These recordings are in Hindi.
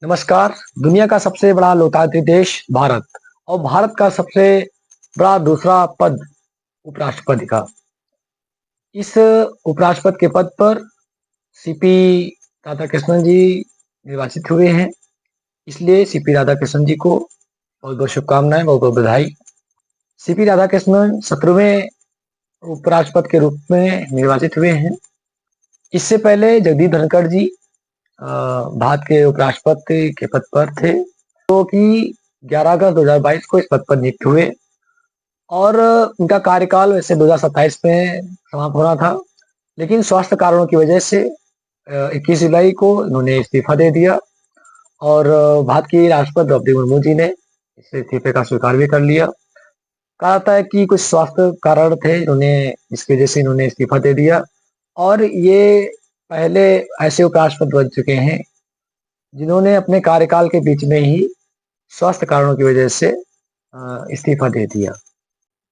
नमस्कार। दुनिया का सबसे बड़ा लोकतांत्रिक देश भारत और भारत का सबसे बड़ा दूसरा पद उपराष्ट्रपति का। इस उपराष्ट्रपति के पद पर सीपी राधाकृष्णन जी निर्वाचित हुए हैं। इसलिए सीपी राधाकृष्णन जी को बहुत बहुत शुभकामनाएं, बहुत बहुत बधाई। सीपी राधाकृष्णन 17वें उपराष्ट्रपति के रूप में निर्वाचित हुए हैं। इससे पहले जगदीप धनखड़ जी भारत के उपराष्ट्रपति के पद पर थे, जो कि 11 अगस्त 2022 को इस पद पर नियुक्त हुए और उनका कार्यकाल वैसे 2027 में समाप्त होना था, लेकिन स्वास्थ्य कारणों की वजह से 21 जुलाई को इन्होंने इस्तीफा दे दिया और भारत की राष्ट्रपति द्रौपदी मुर्मू जी ने इस इस्तीफे का स्वीकार भी कर लिया। कहा जाता है कि कुछ स्वास्थ्य कारण थे, इसकी वजह से इन्होंने इस्तीफा दे दिया और ये पहले ऐसे उपराष्ट्रपति बन चुके हैं जिन्होंने अपने कार्यकाल के बीच में ही स्वास्थ्य कारणों की वजह से इस्तीफा दे दिया।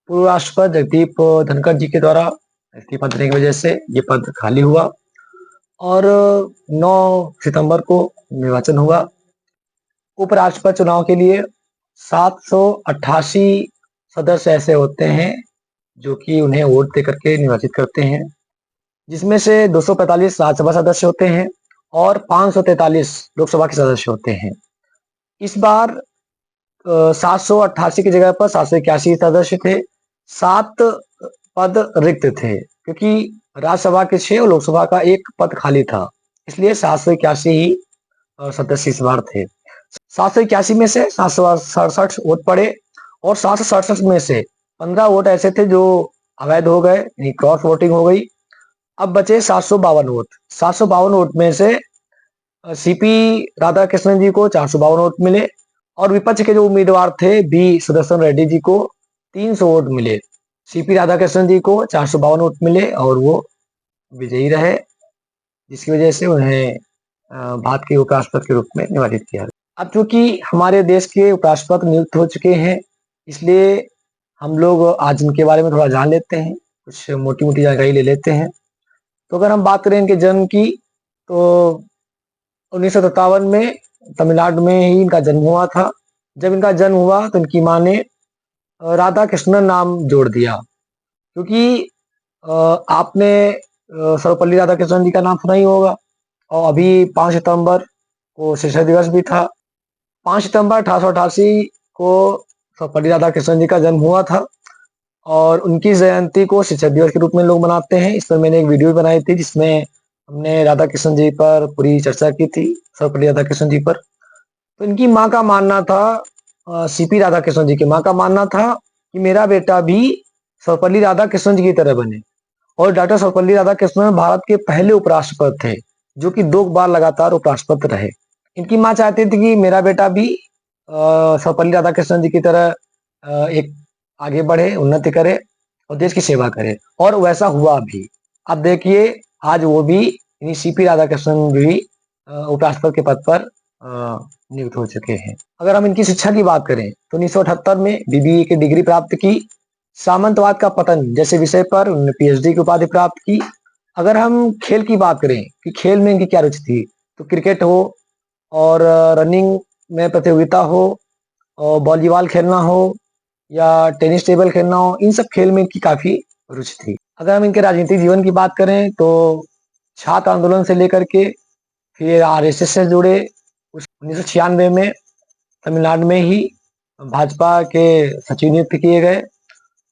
पूर्व राष्ट्रपति जगदीप धनखड़ जी के द्वारा इस्तीफा देने की वजह से ये पद खाली हुआ और 9 सितंबर को निर्वाचन हुआ। उपराष्ट्रपति चुनाव के लिए 788 सदस्य ऐसे होते हैं जो कि उन्हें वोट दे करके निर्वाचित करते हैं, जिसमें से 245 राज्यसभा सदस्य होते हैं और 543 लोकसभा के सदस्य होते हैं। इस बार 788 की जगह पर 781 सदस्य थे। 7 पद रिक्त थे क्योंकि राज्यसभा के 6 और लोकसभा का 1 पद खाली था, इसलिए 781 ही सदस्य इस बार थे। 781 में से 767 वोट पड़े और 767 में से 15 वोट ऐसे थे जो अवैध हो गए, यानी क्रॉस वोटिंग हो गई। अब बचे 752 वोट। 752 वोट में से सीपी राधाकृष्णन जी को 452 वोट मिले और विपक्ष के जो उम्मीदवार थे बी सुदर्शन रेड्डी जी को 300 वोट मिले। सीपी राधाकृष्णन जी को 452 वोट मिले और वो विजयी रहे, जिसकी वजह से उन्हें भारत के उपराष्ट्रपति के रूप में निर्वाचित किया गया। अब चूंकि हमारे देश के उपराष्ट्रपति नियुक्त हो चुके हैं, इसलिए हम लोग आज इनके बारे में थोड़ा जान लेते हैं, कुछ मोटी मोटी जानकारी ले लेते हैं। तो अगर हम बात करें इनके जन्म की, तो 1957 में तमिलनाडु में ही इनका जन्म हुआ था। जब इनका जन्म हुआ तो इनकी माँ ने राधा कृष्णन नाम जोड़ दिया, क्योंकि आपने सर्वपल्ली राधाकृष्णन जी का नाम सुना ही होगा और अभी 5 सितंबर को शिक्षक दिवस भी था। 5 सितंबर 1888 को सर्वपल्ली राधाकृष्णन जी का जन्म हुआ था और उनकी जयंती को शिक्षक दिवस के रूप में लोग मनाते हैं। इस पर मैंने एक वीडियो बनाई थी जिसमें हमने राधा कृष्णन जी पर पूरी चर्चा की थी, सर्वपल्ली राधाकृष्णन जी पर। तो इनकी माँ का मानना था, सीपी राधाकृष्णन जी की माँ का मानना था कि मेरा बेटा भी सर्वपल्ली राधाकृष्णन जी की तरह बने। और डॉक्टर सर्वपल्ली राधाकृष्णन भारत के पहले उपराष्ट्रपति थे जो कि 2 बार लगातार उपराष्ट्रपति रहे। इनकी माँ चाहती थी कि मेरा बेटा भी सर्वपल्ली राधाकृष्णन जी की तरह एक आगे बढ़े, उन्नति करे और देश की सेवा करे, और वैसा हुआ भी। अब देखिए आज वो भी सीपी राधाकृष्णन भी उपराष्ट्रपति के पद पर नियुक्त हो चुके हैं। अगर हम इनकी शिक्षा की बात करें तो 1978 में बीबीए की डिग्री प्राप्त की। सामंतवाद का पतन जैसे विषय पर उन्होंने पीएचडी की उपाधि प्राप्त की। अगर हम खेल की बात करें कि खेल में इनकी क्या रुचि थी, तो क्रिकेट हो और रनिंग में प्रतियोगिता हो और वॉलीबॉल खेलना हो या टेनिस टेबल खेलना हो, इन सब खेल में इनकी काफी रुचि थी। अगर हम इनके राजनीतिक जीवन की बात करें तो छात्र आंदोलन से लेकर के फिर आरएसएस से जुड़े। 1996 में तमिलनाडु में ही भाजपा के सचिव नियुक्त किए गए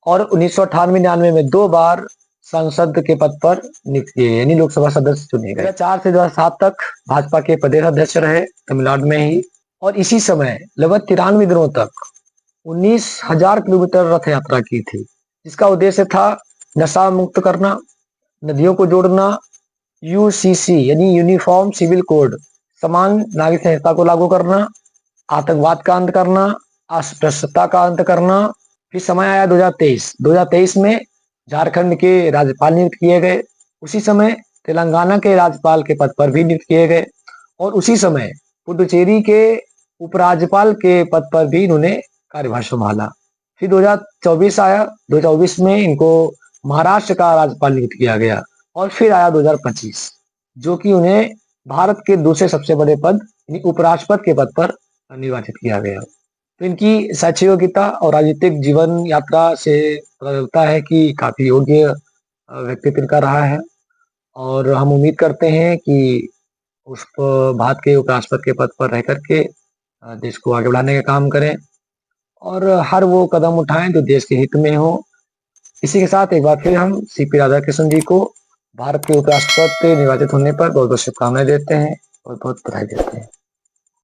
और 1998-99 में 2 बार संसद के पद पर नियुक्त किए, यानी लोकसभा सदस्य चुने गए। 2004 से 2007 तक भाजपा के प्रदेश अध्यक्ष रहे तमिलनाडु में ही, और इसी समय लगभग 93 दिनों तक 19,000 किलोमीटर रथ यात्रा की थी, जिसका उद्देश्य था नशा मुक्त करना, नदियों को जोड़ना, यूसीसी यानी यूनिफॉर्म सिविल कोड समान नागरिक संहिता को लागू करना, आतंकवाद का अंत करना, अस्पृश्यता का अंत करना। फिर समय आया 2023 में झारखंड के राज्यपाल नियुक्त किए गए। उसी समय तेलंगाना के राज्यपाल के पद पर भी नियुक्त किए गए और उसी समय पुडुचेरी के उपराज्यपाल के पद पर भी इन्होंने कार्यभार संभाला। फिर 2024 आया, 2024 में इनको महाराष्ट्र का राज्यपाल नियुक्त किया गया और फिर आया 2025, जो कि उन्हें भारत के दूसरे सबसे बड़े पद उपराष्ट्रपति के पद पर निर्वाचित किया गया। तो इनकी शैक्षिक योग्यता और राजनीतिक जीवन यात्रा से पता चलता है कि काफी योग्य व्यक्तित्व इनका रहा है, और हम उम्मीद करते हैं कि उस भारत के उपराष्ट्रपति के पद पर रह करके देश को आगे बढ़ाने का काम करें और हर वो कदम उठाएं जो देश के हित में हो। इसी के साथ एक बार फिर हम सीपी राधाकृष्णन जी को भारत के उपराष्ट्रपति निर्वाचित होने पर बहुत बहुत शुभकामनाएं देते हैं और बहुत बधाई देते हैं।